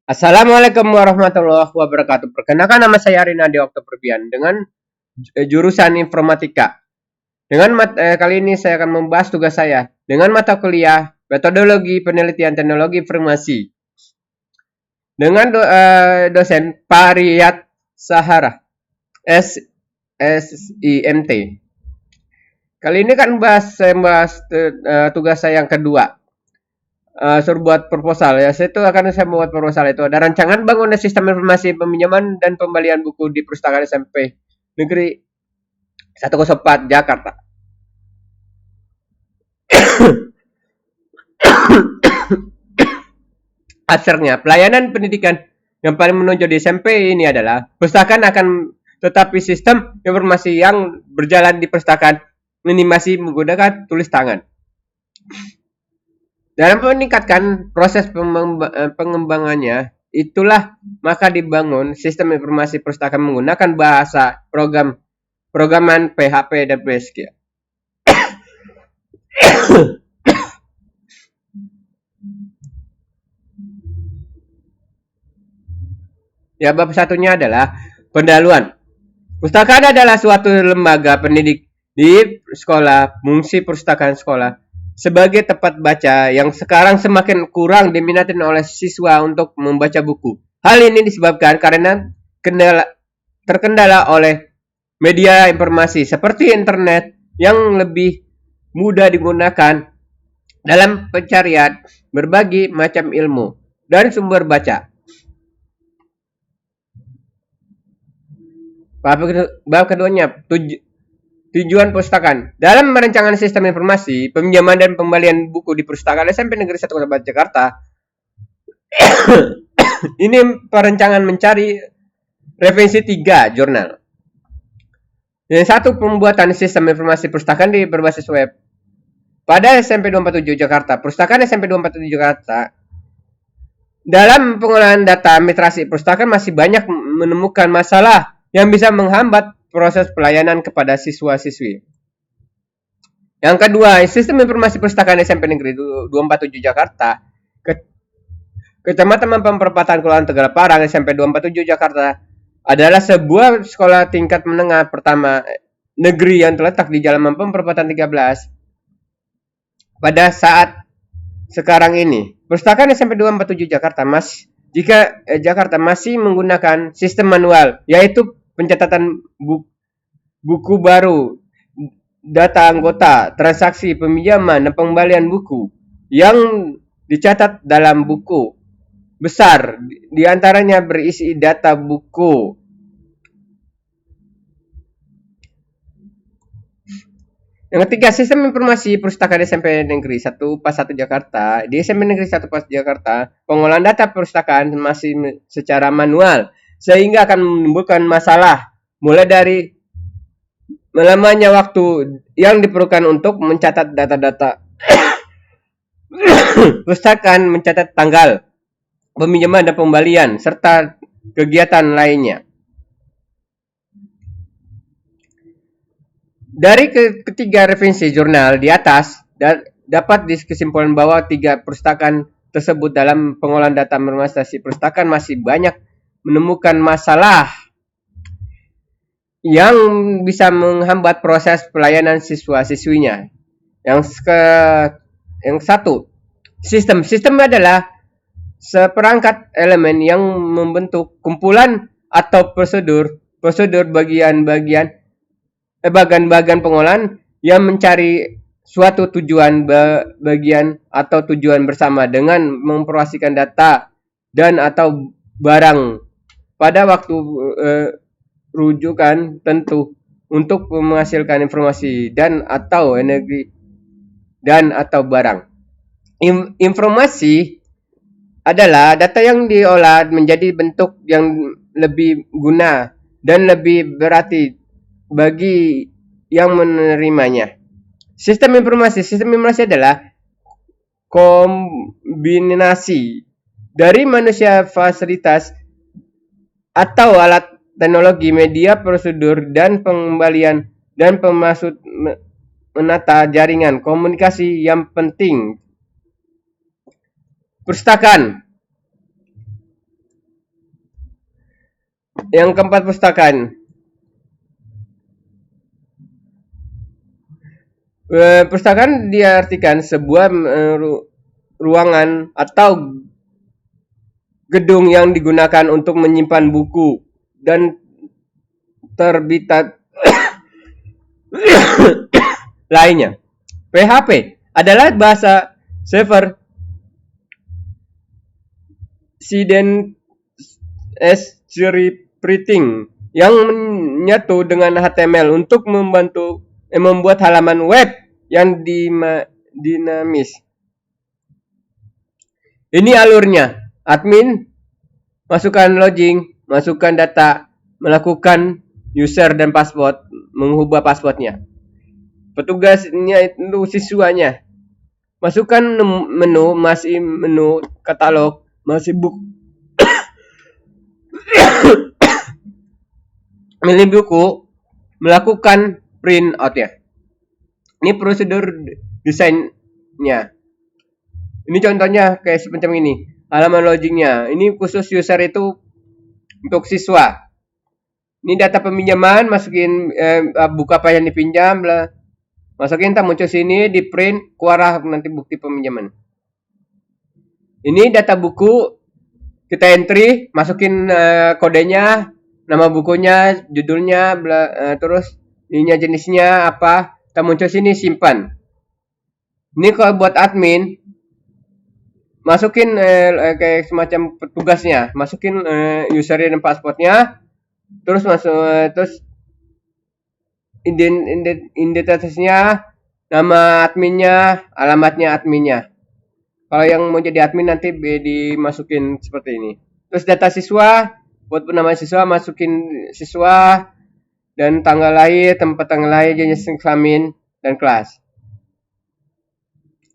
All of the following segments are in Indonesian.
Assalamualaikum warahmatullahi wabarakatuh. Perkenalkan nama saya Rinaldi Oktoberbian dengan jurusan informatika. Kali ini saya akan membahas tugas saya dengan mata kuliah metodologi penelitian teknologi informasi dengan dosen Pak Riyad Sahara SIMT. Kali ini kan saya membahas tugas saya yang kedua. Suruh buat proposal ya. Saya membuat proposal itu ada rancangan bangunan sistem informasi peminjaman dan pembelian buku di Perpustakaan SMP Negeri 104 Jakarta. Akhirnya, pelayanan pendidikan yang paling menonjol di SMP ini adalah perpustakaan tetapi sistem informasi yang berjalan di perpustakaan ini masih menggunakan tulis tangan. Dalam meningkatkan proses pengembangannya, itulah maka dibangun sistem informasi perpustakaan menggunakan bahasa programan PHP dan PSQ. Ya, bab satunya adalah pendahuluan. Perpustakaan adalah suatu lembaga pendidik di sekolah, fungsi perpustakaan sekolah sebagai tempat baca yang sekarang semakin kurang diminati oleh siswa untuk membaca buku. Hal ini disebabkan karena terkendala oleh media informasi seperti internet yang lebih mudah digunakan dalam pencarian berbagai macam ilmu dan sumber baca. Bab keduanya, tujuan perpustakaan. Dalam merencanakan sistem informasi, peminjaman dan pembelian buku di Perpustakaan SMP Negeri 1 Jakarta, ini perencanaan mencari referensi 3 jurnal. Yang satu, pembuatan sistem informasi perpustakaan di berbasis web. Pada SMP 247 Jakarta, Perpustakaan SMP 247 Jakarta, dalam pengolahan data administrasi perpustakaan masih banyak menemukan masalah yang bisa menghambat proses pelayanan kepada siswa-siswi. Yang kedua, sistem informasi perpustakaan SMP Negeri 247 Jakarta, Kecamatan Mampang Perapatan Kelurahan Tegal Parang, SMP 247 Jakarta, adalah sebuah sekolah tingkat menengah pertama negeri yang terletak di Jalan Mampang Perapatan 13. Pada saat sekarang ini, perpustakaan SMP 247 Jakarta masih menggunakan sistem manual, yaitu pencatatan buku baru, data anggota, transaksi peminjaman dan pembelian buku yang dicatat dalam buku besar, diantaranya berisi data buku. Yang ketiga, sistem informasi perpustakaan SMP Negeri 1 Pas 1 Jakarta. Di SMP Negeri 1 Pas Jakarta, pengolahan data perpustakaan masih secara manual, sehingga akan menimbulkan masalah, mulai dari melamanya waktu yang diperlukan untuk mencatat data-data perpustakaan, mencatat tanggal peminjaman dan pembelian, serta kegiatan lainnya. Dari ketiga referensi jurnal di atas, dapat dikesimpulan bahwa 3 perpustakaan tersebut dalam pengolahan data administrasi perpustakaan masih banyak menemukan masalah yang bisa menghambat proses pelayanan siswa-siswinya. Yang satu, sistem adalah seperangkat elemen yang membentuk kumpulan atau prosedur bagian pengolahan yang mencari suatu tujuan bagian atau tujuan bersama dengan memproseskan data dan atau barang pada waktu rujukan tentu untuk menghasilkan informasi dan atau energi dan atau barang. Informasi adalah data yang diolah menjadi bentuk yang lebih guna dan lebih berarti bagi yang menerimanya. Sistem informasi adalah kombinasi dari manusia, fasilitas atau alat teknologi, media, prosedur, dan pengembalian dan pemaksud menata jaringan komunikasi yang penting. Perpustakaan Yang keempat, pustakaan. Pustakaan diartikan sebuah ruangan atau gedung yang digunakan untuk menyimpan buku dan terbitan lainnya. PHP adalah bahasa server scripting yang menyatu dengan HTML untuk membuat halaman web yang dinamis. Ini alurnya. Admin masukkan login, masukkan data, melakukan user dan password, mengubah passwordnya. Petugasnya itu siswanya. Masukkan menu, masih menu katalog, masih buku. Milih buku, melakukan print out ya. Ini prosedur desainnya. Ini contohnya kayak semacam ini. Halaman loginnya. Ini khusus user itu untuk siswa. Ini data peminjaman, masukin buku apa yang dipinjam, masukin, tak muncul sini, di print, keluar nanti bukti peminjaman. Ini data buku, kita entry, masukin kodenya, nama bukunya, judulnya, terus ininya jenisnya apa, tak muncul sini, simpan. Ini kalau buat admin, masukin kayak semacam petugasnya, masukin usernya dan passwordnya, terus terus identitasnya, nama adminnya, alamatnya adminnya. Kalau yang mau jadi admin nanti dimasukin seperti ini. Terus data siswa, buat nama siswa, masukin siswa dan tanggal lahir, tempat tanggal lahir, jenis kelamin dan kelas.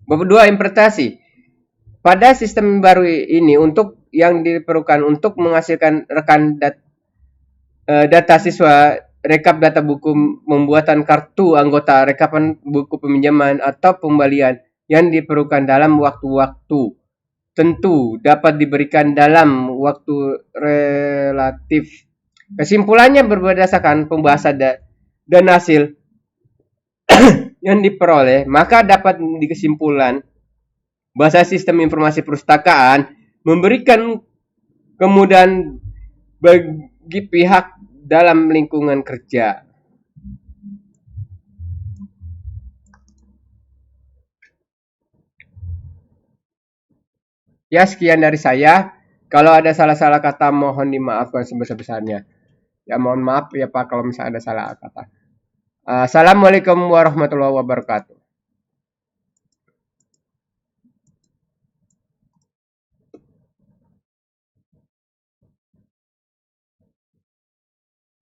Bab 2, interpretasi. Pada sistem baru ini, untuk yang diperlukan untuk menghasilkan rekan data siswa, rekap data buku, pembuatan kartu anggota, rekapan buku peminjaman atau pembalian yang diperlukan dalam waktu-waktu tentu dapat diberikan dalam waktu relatif. Kesimpulannya berdasarkan pembahasan dan hasil yang diperoleh, maka dapat dikesimpulan bahasa sistem informasi perpustakaan memberikan kemudahan bagi pihak dalam lingkungan kerja. Ya, sekian dari saya. Kalau ada salah-salah kata mohon dimaafkan sebesar-besarnya. Ya, mohon maaf ya Pak kalau misalnya ada salah kata. Assalamualaikum warahmatullahi wabarakatuh.